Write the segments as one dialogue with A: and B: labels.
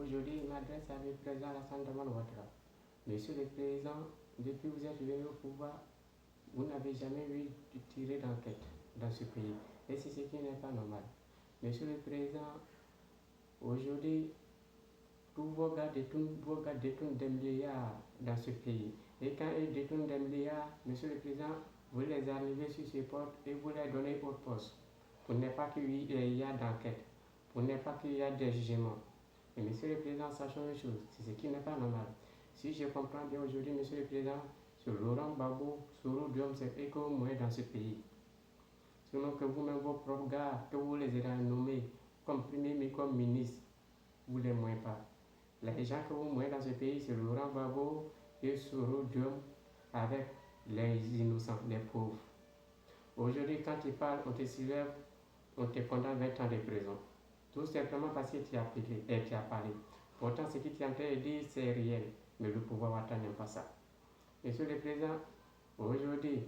A: Aujourd'hui, je m'adresse avec le président Alassane Dramane Ouattara. Monsieur le Président, depuis que vous êtes venu au pouvoir, vous n'avez jamais eu de tiré d'enquête dans ce pays. Et c'est ce qui n'est pas normal. Monsieur le Président, aujourd'hui, tous vos gars détournent des milliards dans ce pays. Et quand ils détournent des milliards, Monsieur le Président, vous les arrivez sur ces portes et vous les donnez au poste. Pour ne pas qu'il y ait d'enquête, pour ne pas qu'il y ait de jugement. Et Monsieur le Président, sachons une chose, c'est ce qui n'est pas normal. Si je comprends bien aujourd'hui, Monsieur le Président, sur Laurent Gbagbo, Soro Diom, c'est eux que vous mourrez dans ce pays. Sinon que vous-même, vos propres gars, que vous les ayez nommés comme premier ministre, comme ministre, vous ne les mourrez pas. Les gens que vous mourrez dans ce pays, c'est Laurent Gbagbo et Soro Diom avec les innocents, les pauvres. Aujourd'hui, quand tu parles, on te soulève, on te condamne 20 ans de prison. Tout simplement parce que tu as parlé. Pourtant, ce que tu es en train de dire, c'est réel. Mais le pouvoir Ouattara n'aime pas ça. Monsieur le Président, aujourd'hui,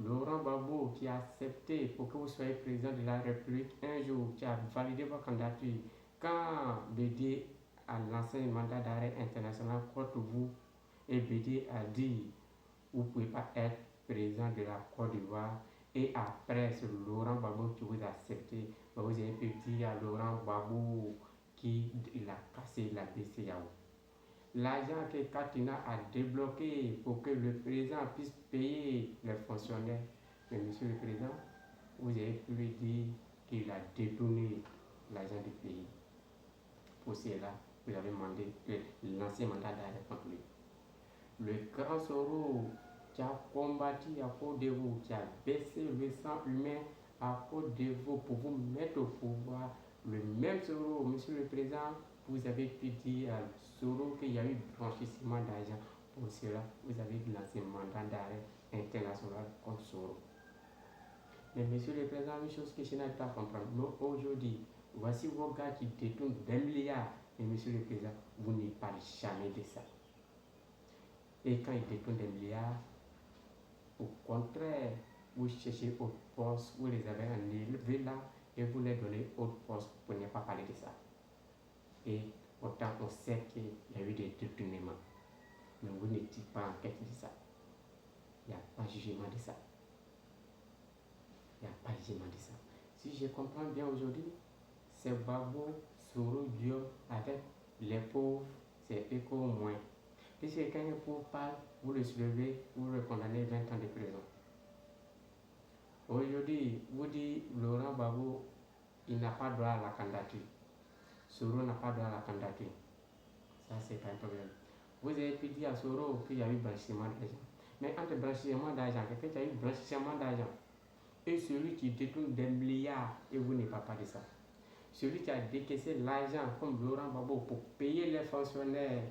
A: Laurent Gbagbo qui a accepté pour que vous soyez président de la République un jour, qui a validé votre candidature, quand Bédié a lancé un mandat d'arrêt international contre vous, et Bédié a dit vous ne pouvez pas être président de la Côte d'Ivoire, et après c'est Laurent Gbagbo qui vous a accepté, vous avez pu dire à Laurent Gbagbo qu'il a cassé la BCEAO. L'argent que Katina a débloqué pour que le président puisse payer les fonctionnaires. Mais Monsieur le Président, vous avez pu lui dire qu'il a détourné l'argent du pays. Pour cela, vous avez demandé l'ancien mandat d'arrêt contre lui. Le grand Soro qui a combattu à cause de vous, qui a baissé le sang humain à cause de vous pour vous mettre au pouvoir, le même Soro, Monsieur le Président, vous avez pu dire à Soro qu'il y a eu blanchissement d'argent. Pour cela, vous avez lancé un mandat d'arrêt international contre Soro. Mais Monsieur le Président, une chose que je n'arrive pas à comprendre, aujourd'hui, voici vos gars qui détournent des milliards. Et Monsieur le Président, vous ne parlez jamais de ça. Et quand ils détournent des milliards, au contraire, vous cherchez autre poste, vous les avez enlevés là et vous les donnez autre poste pour ne pas parler de ça. Et autant on sait qu'il y a eu des détournements. Mais vous ne dites pas enquête de ça. Il n'y a pas de jugement de ça. Il n'y a pas de jugement de ça. Si je comprends bien aujourd'hui, c'est Gbagbo, Soro Diom avec les pauvres, c'est eux au moins. Puisque quand un pauvre parle, vous le soulevez, vous le condamnez 20 ans de prison. Aujourd'hui, vous dites Laurent Gbagbo, il n'a pas droit à la candidature. Soro n'a pas droit à la candidature. Ça, c'est pas un problème. Vous avez pu dire à Soro qu'il y a eu blanchiment d'argent. Mais entre blanchiment d'argent, quelqu'un qui a eu blanchiment d'argent, et celui qui détourne des milliards, et vous n'avez pas parlé de ça. Celui qui a décaissé l'argent comme Laurent Gbagbo pour payer les fonctionnaires,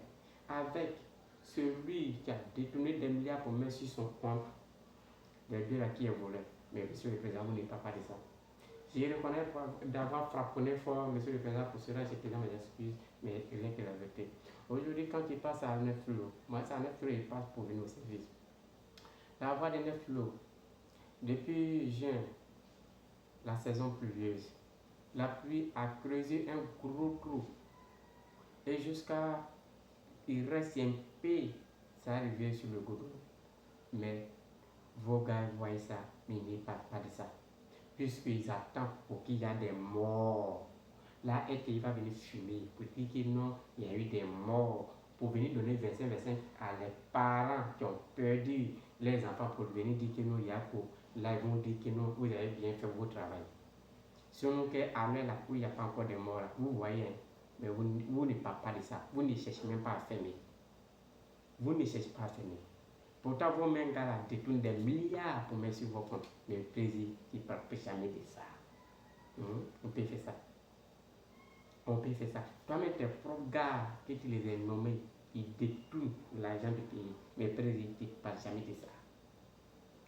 A: avec celui qui a détourné des milliards pour mettre sur son compte, les deux là qui est volé. Mais Monsieur le Président, vous n'avez pas parlé de ça. Je reconnais d'avoir frappé fort, Monsieur le Président, pour cela, je présente mes excuses, mais rien que la vérité. Aujourd'hui, quand il passe à 9 lots, moi, c'est à 9 lots, il passe pour venir au service. La voie des 9 lots, depuis juin, la saison pluvieuse, la pluie a creusé un gros trou. Et jusqu'à, il reste un peu, ça arrive sur le goudron. Mais vos gars voient ça, mais ils ne parlent pas de ça. Puisqu'ils attendent pour qu'il y ait des morts. Là, il va venir fumer pour dire que non, il y a eu des morts. Pour venir donner 25 à les parents qui ont perdu les enfants pour venir dire que non, il y a pour. Là, ils vont dire que non, vous avez bien fait votre travail. Sinon, qu'après là où il n'y a pas encore de morts, là, vous voyez, mais vous ne parlez pas de ça. Vous ne cherchez même pas à fermer. Vous ne cherchez pas à fermer. Pourtant, vos mêmes gars là détournent des milliards pour mettre sur vos comptes. Mais le président, il ne parle jamais de ça. On peut faire ça. On peut faire ça. Toi-même, tes propres gars, que tu les as nommés, ils détournent l'argent du pays. Mais le président, il ne parle jamais de ça.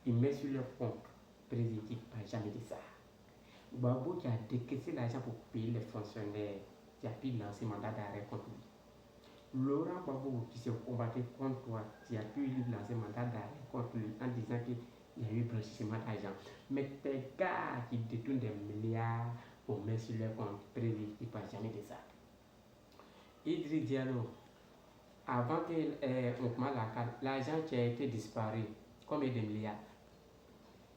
A: Il met sur leur compte. Le président, il ne parle jamais de ça. Gbagbo qui a décaissé l'argent pour payer les fonctionnaires, qui a pu lancer un mandat d'arrêt contre lui. Laurent Gbagbo qui s'est combattu contre toi, qui a pu lui lancer un mandat d'arrêt contre lui en disant qu'il y a eu blanchissement d'argent. Mais tes gars qui détournent des milliards pour mettre sur leur compte, président, il ne parle jamais de ça. Idriss Diallo, avant qu'on commence la carte, l'argent qui a été disparu, combien de milliards?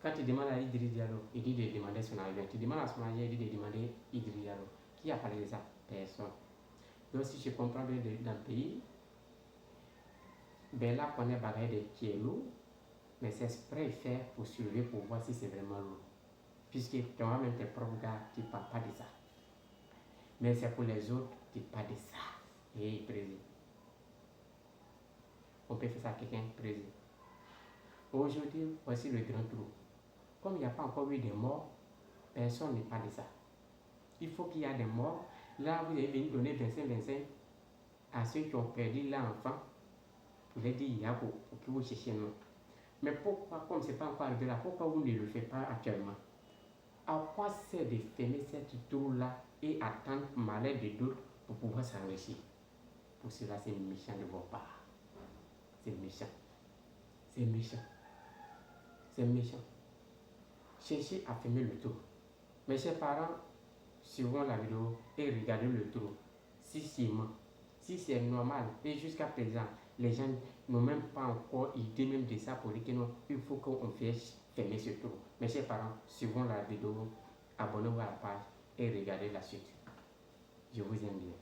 A: Quand tu demandes à Idriss Diallo, il dit de demander son argent. Tu demandes à son argent, il dit de demander Idriss Diallo. Qui a parlé de ça? Personne. Donc si je comprends bien dans le pays, ben là qu'on est bagaille de qui est lourd, mais c'est exprès fait pour surveiller pour voir si c'est vraiment lourd. Puisque toi-même tes propres gars, tu ne parles pas de ça. Mais c'est pour les autres, tu ne parles pas de ça. Et président. On peut faire ça à quelqu'un, président. Aujourd'hui, voici le grand trou. Comme il n'y a pas encore eu de morts, personne ne parle de ça. Il faut qu'il y ait des morts. Là, vous avez venu donner 25-25 à ceux qui ont perdu l'enfant. Vous avez dit, il y a pour que vous cherchiez nous. Mais pourquoi, comme ce n'est pas encore arrivé là, pourquoi vous ne le faites pas actuellement? À quoi sert de fermer cette trou-là et attendre malheur de d'autres pour pouvoir s'enrichir? Pour cela, c'est méchant de votre part. C'est méchant. C'est méchant. C'est méchant. Cherchez à fermer le trou. Mes chers parents, suivons la vidéo et regardez le trou. Si c'est normal, et jusqu'à présent, les gens n'ont même pas encore idée même de ça pour dire que non, il faut qu'on fasse fermer ce trou. Mes chers parents, suivons la vidéo, abonnez-vous à la page et regardez la suite. Je vous aime bien.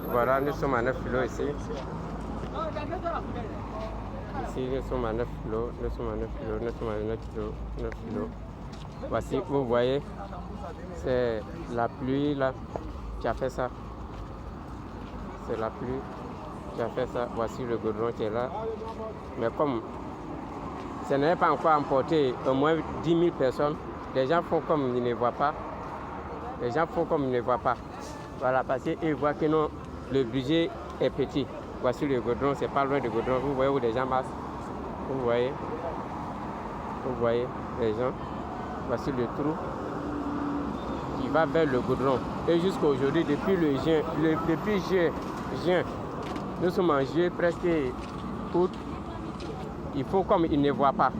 A: Voilà, nous sommes à 9 kilos ici. Ici, nous sommes à 9 kilos, nous sommes à 9 kilos, nous sommes à 9 kilos, 9 kilos. Voici, vous voyez, c'est la pluie là qui a fait ça. C'est la pluie qui a fait ça. Voici le goudron qui est là. Mais comme ce n'est pas encore emporté au moins 10 000 personnes, les gens font comme ils ne voient pas. Les gens font comme ils ne voient pas. Voilà, parce qu'ils voient que non, le budget est petit. Voici le goudron, c'est pas loin du goudron. Vous voyez où les gens marchent. Vous voyez les gens. Voici le trou qui va vers le goudron. Et jusqu'à aujourd'hui, depuis juin, nous sommes en juillet presque août. Il faut comme ils ne voient pas.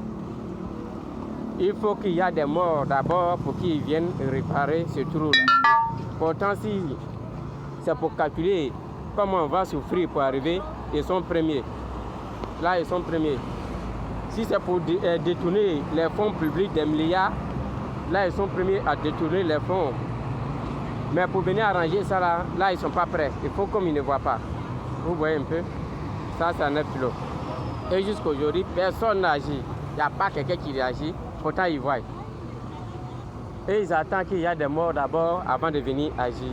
A: Il faut qu'il y ait des morts d'abord pour qu'ils viennent réparer ce trou-là. Pourtant, si c'est pour calculer comment on va souffrir pour arriver, ils sont premiers. Là, ils sont premiers. Si c'est pour détourner les fonds publics des milliards, là, ils sont premiers à détourner les fonds. Mais pour venir arranger ça, là ils ne sont pas prêts. Il faut comme ils ne voient pas. Vous voyez un peu? Ça, c'est à 9 kilos. Et jusqu'à aujourd'hui, personne n'agit. Il n'y a pas quelqu'un qui réagit. Pourtant, ils voient. Et ils attendent qu'il y ait des morts d'abord avant de venir agir.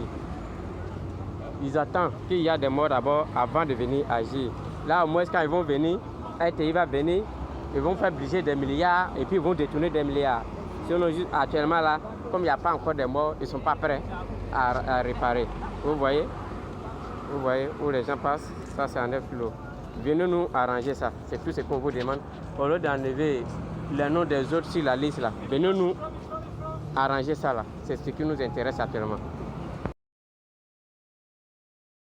A: Ils attendent qu'il y ait des morts d'abord avant de venir agir. Là, au moins, quand ils vont venir, RTI va venir, ils vont faire budget des milliards et puis ils vont détourner des milliards. Sinon, juste actuellement, là, comme il n'y a pas encore de morts, ils ne sont pas prêts à réparer. Vous voyez où les gens passent. Ça, c'est en 9 kilos. Venez nous arranger ça. C'est tout ce qu'on vous demande. Au lieu d'enlever les noms des autres sur la liste, là, venez nous arranger ça, là. C'est ce qui nous intéresse actuellement.